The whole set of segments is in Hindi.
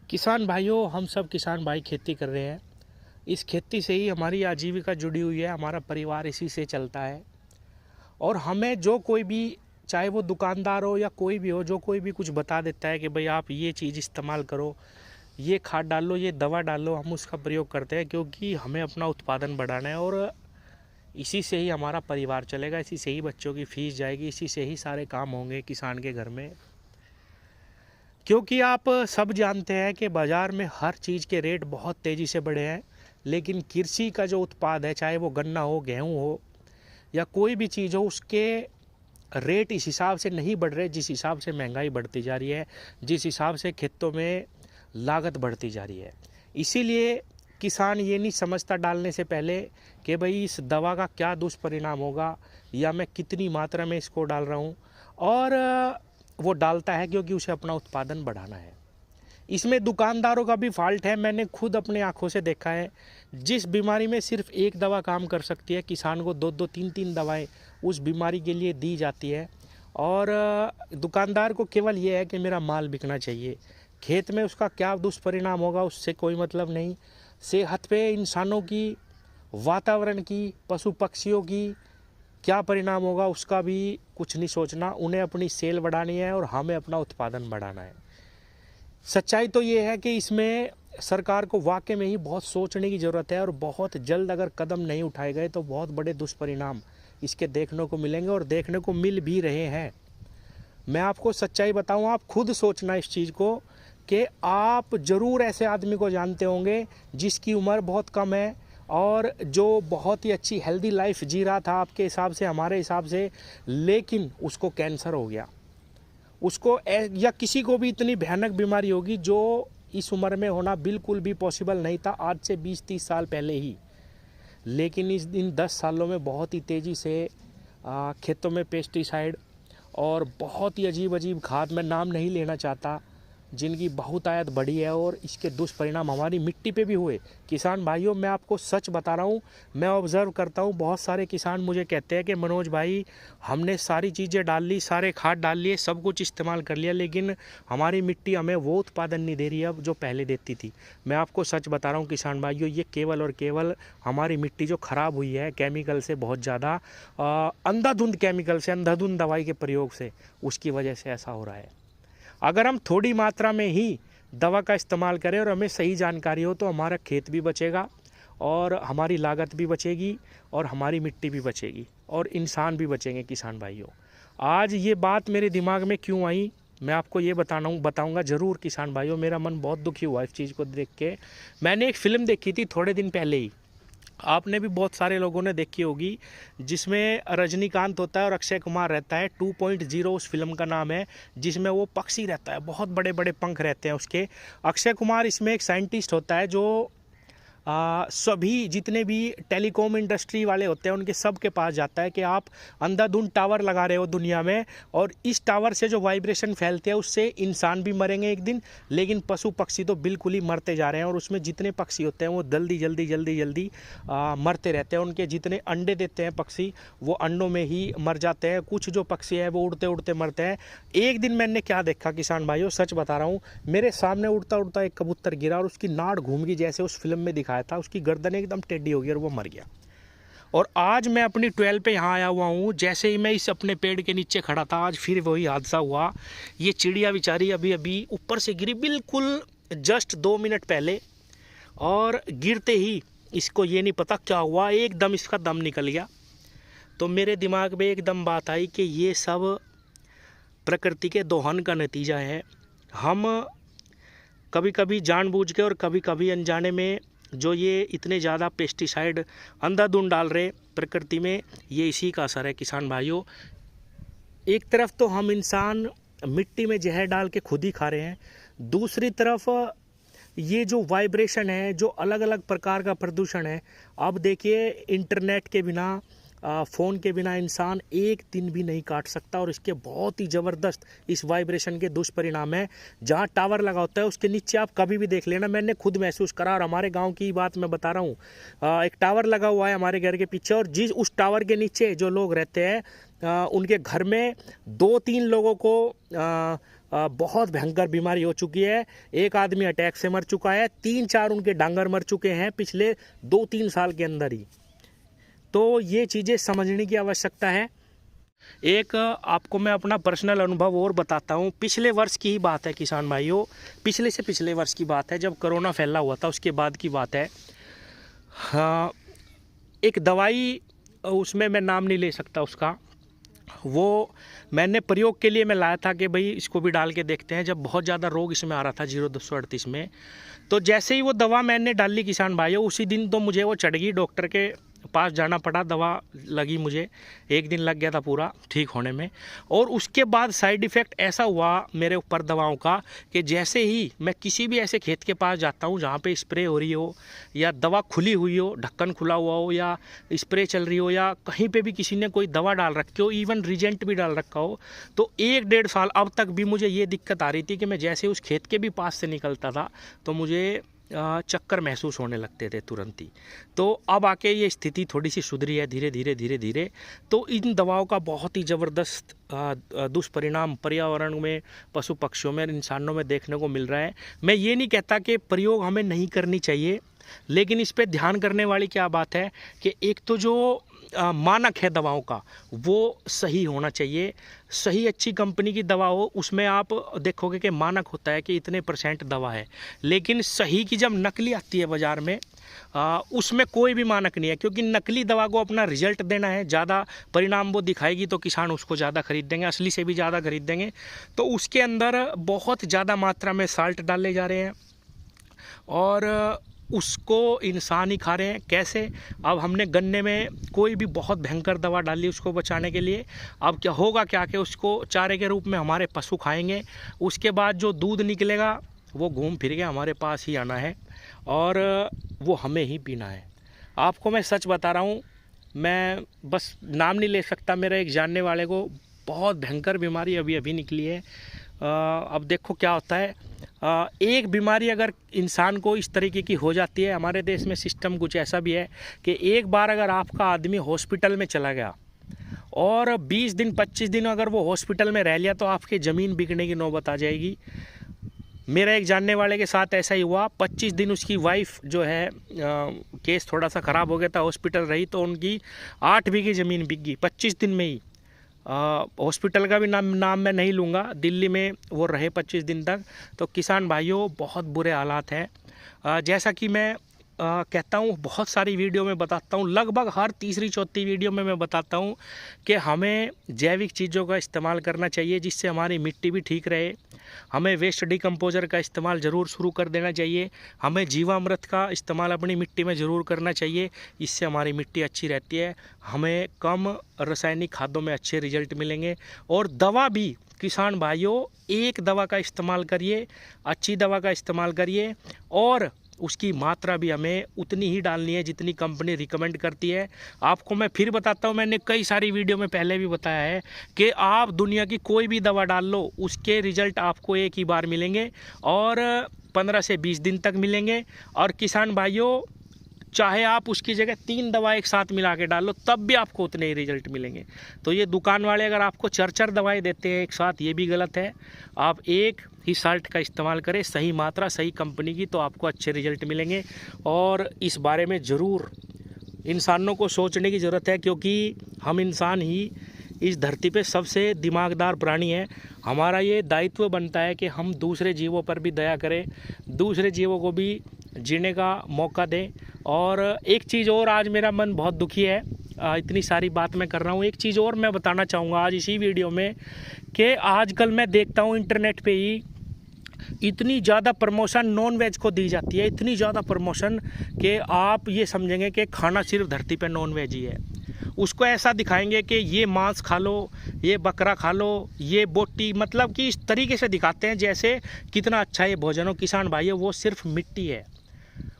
किसान भाइयों, हम सब किसान भाई खेती कर रहे हैं। इस खेती से ही हमारी आजीविका जुड़ी हुई है, हमारा परिवार इसी से चलता है। और हमें जो कोई भी, चाहे वो दुकानदार हो या कोई भी हो, जो कोई भी कुछ बता देता है कि भाई आप ये चीज़ इस्तेमाल करो, ये खाद डाल लो, ये दवा डाल लो, हम उसका प्रयोग करते हैं क्योंकि हमें अपना उत्पादन बढ़ाना है। और इसी से ही हमारा परिवार चलेगा, इसी से ही बच्चों की फीस जाएगी, इसी से ही सारे काम होंगे किसान के घर में। क्योंकि आप सब जानते हैं कि बाज़ार में हर चीज़ के रेट बहुत तेज़ी से बढ़े हैं, लेकिन कृषि का जो उत्पाद है, चाहे वो गन्ना हो, गेहूं हो या कोई भी चीज़ हो, उसके रेट इस हिसाब से नहीं बढ़ रहे जिस हिसाब से महंगाई बढ़ती जा रही है, जिस हिसाब से खेतों में लागत बढ़ती जा रही है। इसीलिए किसान ये नहीं समझता डालने से पहले कि भाई इस दवा का क्या दुष्परिणाम होगा या मैं कितनी मात्रा में इसको डाल रहा हूँ, और वो डालता है क्योंकि उसे अपना उत्पादन बढ़ाना है। इसमें दुकानदारों का भी फॉल्ट है। मैंने खुद अपने आंखों से देखा है, जिस बीमारी में सिर्फ एक दवा काम कर सकती है, किसान को दो दो तीन तीन दवाएं उस बीमारी के लिए दी जाती है। और दुकानदार को केवल ये है कि मेरा माल बिकना चाहिए। खेत में उसका क्या दुष्परिणाम होगा उससे कोई मतलब नहीं। सेहत पे इंसानों की, वातावरण की, पशु पक्षियों की क्या परिणाम होगा उसका भी कुछ नहीं सोचना। उन्हें अपनी सेल बढ़ानी है और हमें अपना उत्पादन बढ़ाना है। सच्चाई तो ये है कि इसमें सरकार को वाकई में ही बहुत सोचने की ज़रूरत है, और बहुत जल्द अगर कदम नहीं उठाए गए तो बहुत बड़े दुष्परिणाम इसके देखने को मिलेंगे और देखने को मिल भी रहे हैं। मैं आपको सच्चाई बताऊं, आप खुद सोचना इस चीज़ को कि आप ज़रूर ऐसे आदमी को जानते होंगे जिसकी उम्र बहुत कम है और जो बहुत ही अच्छी हेल्दी लाइफ जी रहा था आपके हिसाब से, हमारे हिसाब से, लेकिन उसको कैंसर हो गया। उसको या किसी को भी इतनी भयानक बीमारी होगी जो इस उम्र में होना बिल्कुल भी पॉसिबल नहीं था, आज से 20-30 साल पहले ही। लेकिन इन 10 सालों में बहुत ही तेज़ी से खेतों में पेस्टिसाइड और बहुत ही अजीब अजीब खाद, मैं नाम नहीं लेना चाहता, जिनकी बहुतायत बढ़ी है और इसके दुष्परिणाम हमारी मिट्टी पे भी हुए। किसान भाइयों, मैं आपको सच बता रहा हूँ, मैं ऑब्ज़र्व करता हूँ, बहुत सारे किसान मुझे कहते हैं कि मनोज भाई, हमने सारी चीज़ें डाल ली, सारे खाद डाल लिए, सब कुछ इस्तेमाल कर लिया, लेकिन हमारी मिट्टी हमें वो उत्पादन नहीं दे रही है अब जो पहले देती थी। मैं आपको सच बता रहा हूँ किसान भाइयों, ये केवल और केवल हमारी मिट्टी जो ख़राब हुई है केमिकल से, बहुत ज़्यादा अंधाधुंध केमिकल से, अंधाधुंध दवाई के प्रयोग से, उसकी वजह से ऐसा हो रहा है। अगर हम थोड़ी मात्रा में ही दवा का इस्तेमाल करें और हमें सही जानकारी हो तो हमारा खेत भी बचेगा और हमारी लागत भी बचेगी और हमारी मिट्टी भी बचेगी और इंसान भी बचेंगे। किसान भाइयों, आज ये बात मेरे दिमाग में क्यों आई, मैं आपको ये बताऊंगा ज़रूर। किसान भाइयों, मेरा मन बहुत दुखी हुआ इस चीज़ को देख के। मैंने एक फ़िल्म देखी थी थोड़े दिन पहले ही, आपने भी बहुत सारे लोगों ने देखी होगी, जिसमें रजनीकांत होता है और अक्षय कुमार रहता है। 2.0 उस फिल्म का नाम है, जिसमें वो पक्षी रहता है, बहुत बड़े बड़े पंख रहते हैं उसके। अक्षय कुमार इसमें एक साइंटिस्ट होता है जो सभी जितने भी टेलीकॉम इंडस्ट्री वाले होते हैं उनके सब के पास जाता है कि आप अंधाधुंध टावर लगा रहे हो दुनिया में, और इस टावर से जो वाइब्रेशन फैलते हैं उससे इंसान भी मरेंगे एक दिन, लेकिन पशु पक्षी तो बिल्कुल ही मरते जा रहे हैं। और उसमें जितने पक्षी होते हैं वो जल्दी जल्दी जल्दी जल्दी मरते रहते हैं। उनके जितने अंडे देते हैं पक्षी, वो अंडों में ही मर जाते हैं। कुछ जो पक्षी हैं वो उड़ते उड़ते मरते हैं। एक दिन मैंने क्या देखा किसान भाइयों, सच बता रहा हूँ, मेरे सामने उड़ता उड़ता एक कबूतर गिरा और उसकी नाड़ घूम गई, जैसे उस फिल्म में दिखाया था। उसकी गर्दन एकदम टेढ़ी हो गई और वो मर गया। और आज मैं अपनी 12 पे यहाँ आया हुआ हूँ, जैसे ही मैं इस अपने पेड़ के नीचे खड़ा था, आज फिर वही हादसा हुआ। ये चिड़िया बेचारी अभी अभी ऊपर से गिरी, बिल्कुल जस्ट 2 मिनट पहले, और गिरते ही इसको ये नहीं पता क्या हुआ, एकदम इसका दम निकल गया। तो मेरे दिमाग में एकदम बात आई कि ये सब प्रकृति के दोहन का नतीजा है। हम कभी कभी जानबूझ के और कभी कभी अनजाने में जो ये इतने ज़्यादा पेस्टिसाइड अंधाधुंध डाल रहे प्रकृति में, ये इसी का असर है। किसान भाइयों, एक तरफ तो हम इंसान मिट्टी में जहर डाल के खुद ही खा रहे हैं, दूसरी तरफ ये जो वाइब्रेशन है, जो अलग अलग प्रकार का प्रदूषण है। अब देखिए, इंटरनेट के बिना, फ़ोन के बिना इंसान एक दिन भी नहीं काट सकता, और इसके बहुत ही ज़बरदस्त इस वाइब्रेशन के दुष्परिणाम है। जहाँ टावर लगा होता है उसके नीचे आप कभी भी देख लेना, मैंने खुद महसूस करा, और हमारे गांव की बात मैं बता रहा हूँ। एक टावर लगा हुआ है हमारे घर के पीछे, और उस टावर के नीचे जो लोग रहते हैं, उनके घर में 2-3 लोगों को बहुत भयंकर बीमारी हो चुकी है। एक आदमी अटैक से मर चुका है, 3-4 उनके डांगर मर चुके हैं पिछले 2-3 साल के अंदर ही। तो ये चीज़ें समझने की आवश्यकता है। एक आपको मैं अपना पर्सनल अनुभव और बताता हूँ। पिछले वर्ष की ही बात है किसान भाइयों, पिछले से पिछले वर्ष की बात है, जब कोरोना फैला हुआ था उसके बाद की बात है। हाँ, एक दवाई, उसमें मैं नाम नहीं ले सकता उसका, वो मैंने प्रयोग के लिए मैं लाया था कि भाई इसको भी डाल के देखते हैं, जब बहुत ज़्यादा रोग इसमें आ रहा था 0238 में। तो जैसे ही वो दवा मैंने डाली किसान भाइयों, उसी दिन तो मुझे वो चढ़ गई, डॉक्टर के पास जाना पड़ा, दवा लगी मुझे, 1 दिन लग गया था पूरा ठीक होने में। और उसके बाद साइड इफ़ेक्ट ऐसा हुआ मेरे ऊपर दवाओं का कि जैसे ही मैं किसी भी ऐसे खेत के पास जाता हूँ जहाँ पे स्प्रे हो रही हो या दवा खुली हुई हो, ढक्कन खुला हुआ हो या स्प्रे चल रही हो या कहीं पे भी किसी ने कोई दवा डाल रखी हो, इवन रिजेंट भी डाल रखा हो, तो 1-1.5 साल अब तक भी मुझे ये दिक्कत आ रही थी कि मैं जैसे उस खेत के भी पास से निकलता था तो मुझे चक्कर महसूस होने लगते थे तुरंत ही। तो अब आके ये स्थिति थोड़ी सी सुधरी है धीरे धीरे धीरे धीरे। तो इन दवाओं का बहुत ही ज़बरदस्त दुष्परिणाम पर्यावरण में, पशु पक्षियों में, इंसानों में देखने को मिल रहा है। मैं ये नहीं कहता कि प्रयोग हमें नहीं करनी चाहिए, लेकिन इस पे ध्यान करने वाली क्या बात है कि एक तो जो मानक है दवाओं का वो सही होना चाहिए। सही अच्छी कंपनी की दवा हो, उसमें आप देखोगे कि मानक होता है कि इतने % दवा है। लेकिन सही की जब नकली आती है बाज़ार में, उसमें कोई भी मानक नहीं है, क्योंकि नकली दवा को अपना रिजल्ट देना है, ज़्यादा परिणाम वो दिखाएगी तो किसान उसको ज़्यादा खरीद देंगे, असली से भी ज़्यादा खरीद देंगे। तो उसके अंदर बहुत ज़्यादा मात्रा में साल्ट डाले जा रहे हैं और उसको इंसान ही खा रहे हैं। कैसे? अब हमने गन्ने में कोई भी बहुत भयंकर दवा डाली उसको बचाने के लिए, अब क्या होगा क्या कि उसको चारे के रूप में हमारे पशु खाएंगे, उसके बाद जो दूध निकलेगा वो घूम फिर के हमारे पास ही आना है और वो हमें ही पीना है। आपको मैं सच बता रहा हूँ, मैं बस नाम नहीं ले सकता, मेरे एक जानने वाले को बहुत भयंकर बीमारी अभी निकली है। अब देखो क्या होता है, एक बीमारी अगर इंसान को इस तरीके की हो जाती है, हमारे देश में सिस्टम कुछ ऐसा भी है कि एक बार अगर आपका आदमी हॉस्पिटल में चला गया और 20 दिन 25 दिन अगर वो हॉस्पिटल में रह लिया तो आपकी ज़मीन बिकने की नौबत आ जाएगी। मेरा एक जानने वाले के साथ ऐसा ही हुआ। 25 दिन उसकी वाइफ जो है, केस थोड़ा सा ख़राब हो गया था, हॉस्पिटल रही तो उनकी 8 बीघे ज़मीन बिक गई 25 दिन में ही। हॉस्पिटल का भी नाम मैं नहीं लूँगा, दिल्ली में वो रहे 25 दिन तक। तो किसान भाइयों बहुत बुरे हालात हैं। जैसा कि मैं कहता हूँ, बहुत सारी वीडियो में बताता हूँ, लगभग हर तीसरी चौथी वीडियो में मैं बताता हूँ कि हमें जैविक चीज़ों का इस्तेमाल करना चाहिए जिससे हमारी मिट्टी भी ठीक रहे। हमें वेस्ट डिकम्पोजर का इस्तेमाल ज़रूर शुरू कर देना चाहिए। हमें जीवामृत का इस्तेमाल अपनी मिट्टी में ज़रूर करना चाहिए, इससे हमारी मिट्टी अच्छी रहती है। हमें कम रासायनिक खादों में अच्छे रिजल्ट मिलेंगे। और दवा भी किसान भाइयों, एक दवा का इस्तेमाल करिए, अच्छी दवा का इस्तेमाल करिए और उसकी मात्रा भी हमें उतनी ही डालनी है जितनी कंपनी रिकमेंड करती है। आपको मैं फिर बताता हूँ, मैंने कई सारी वीडियो में पहले भी बताया है कि आप दुनिया की कोई भी दवा डाल लो, उसके रिज़ल्ट आपको एक ही बार मिलेंगे और 15 से 20 दिन तक मिलेंगे। और किसान भाइयों, चाहे आप उसकी जगह 3 दवा एक साथ मिला के डाल लो तब भी आपको उतने ही रिजल्ट मिलेंगे। तो ये दुकान वाले अगर आपको 4 दवाएं देते हैं एक साथ, ये भी गलत है। आप एक ही साल्ट का इस्तेमाल करें, सही मात्रा, सही कंपनी की, तो आपको अच्छे रिजल्ट मिलेंगे। और इस बारे में ज़रूर इंसानों को सोचने की ज़रूरत है, क्योंकि हम इंसान ही इस धरती पे सबसे दिमागदार प्राणी हैं। हमारा ये दायित्व बनता है कि हम दूसरे जीवों पर भी दया करें, दूसरे जीवों को भी जीने का मौका दें। और एक चीज़ और, आज मेरा मन बहुत दुखी है, इतनी सारी बात मैं कर रहा हूँ, एक चीज़ और मैं बताना चाहूँगा आज इसी वीडियो में कि आजकल मैं देखता हूँ इंटरनेट पे ही इतनी ज़्यादा प्रमोशन नॉन वेज को दी जाती है, इतनी ज़्यादा प्रमोशन कि आप ये समझेंगे कि खाना सिर्फ धरती पे नॉन वेज ही है। उसको ऐसा दिखाएंगे कि ये मांस खा लो, ये बकरा खा लो, ये बोटी, मतलब कि इस तरीके से दिखाते हैं जैसे कितना अच्छा ये भोजन हो। किसान भाइयों, वो सिर्फ मिट्टी है,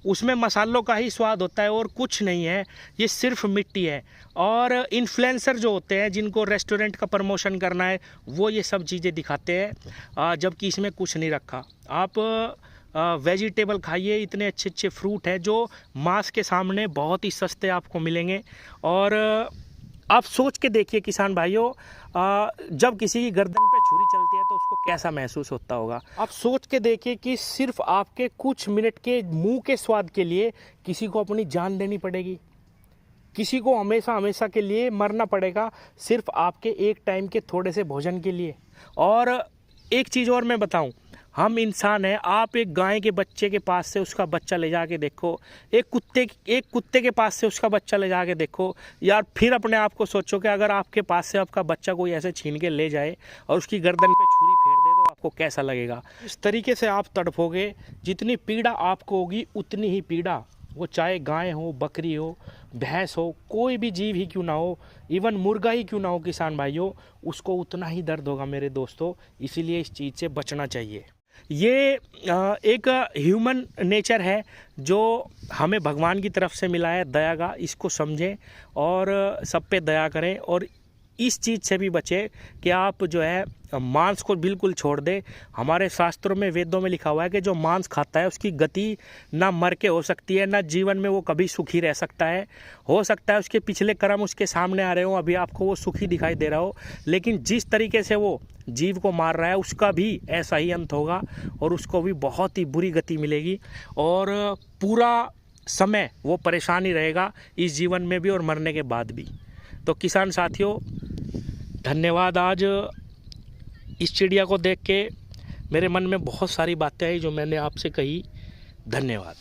उसमें मसालों का ही स्वाद होता है और कुछ नहीं है, ये सिर्फ मिट्टी है। और इन्फ्लुएंसर जो होते हैं, जिनको रेस्टोरेंट का प्रमोशन करना है, वो ये सब चीज़ें दिखाते हैं, जबकि इसमें कुछ नहीं रखा। आप वेजिटेबल खाइए, इतने अच्छे अच्छे फ्रूट हैं जो मांस के सामने बहुत ही सस्ते आपको मिलेंगे। और आप सोच के देखिए किसान भाइयों, जब किसी की गर्दन पे छुरी चलती है तो तो उसको कैसा महसूस होता होगा। आप सोच के देखिए कि सिर्फ आपके कुछ मिनट के मुंह के स्वाद के लिए किसी को अपनी जान देनी पड़ेगी, किसी को हमेशा हमेशा के लिए मरना पड़ेगा सिर्फ आपके एक टाइम के थोड़े से भोजन के लिए। और एक चीज़ और मैं बताऊं, हम इंसान हैं। आप एक गाय के बच्चे के पास से उसका बच्चा ले जाके देखो, एक कुत्ते के पास से उसका बच्चा ले जाके देखो यार, फिर अपने आप को सोचो कि अगर आपके पास से आपका बच्चा कोई ऐसे छीन के ले जाए और उसकी गर्दन पे छुरी फेर दे तो आपको कैसा लगेगा। इस तरीके से आप तड़पोगे, जितनी पीड़ा आपको होगी उतनी ही पीड़ा, वो चाहे गाय हो, बकरी हो, भैंस हो, कोई भी जीव ही क्यों ना हो, इवन मुर्गा ही क्यों ना हो किसान भाइयों, उसको उतना ही दर्द होगा मेरे दोस्तों। इसीलिए इस चीज़ से बचना चाहिए। ये एक ह्यूमन नेचर है जो हमें भगवान की तरफ से मिला है, दया का। इसको समझें और सब पे दया करें और इस चीज़ से भी बचें कि आप जो है मांस को बिल्कुल छोड़ दें। हमारे शास्त्रों में, वेदों में लिखा हुआ है कि जो मांस खाता है उसकी गति ना मर के हो सकती है, ना जीवन में वो कभी सुखी रह सकता है। हो सकता है उसके पिछले कर्म उसके सामने आ रहे हो, अभी आपको वो सुखी दिखाई दे रहा हो, लेकिन जिस तरीके से वो जीव को मार रहा है उसका भी ऐसा ही अंत होगा और उसको भी बहुत ही बुरी गति मिलेगी और पूरा समय वो परेशान ही रहेगा, इस जीवन में भी और मरने के बाद भी। तो किसान साथियों, धन्यवाद। आज इस चिड़िया को देख के मेरे मन में बहुत सारी बातें आई जो मैंने आपसे कही। धन्यवाद।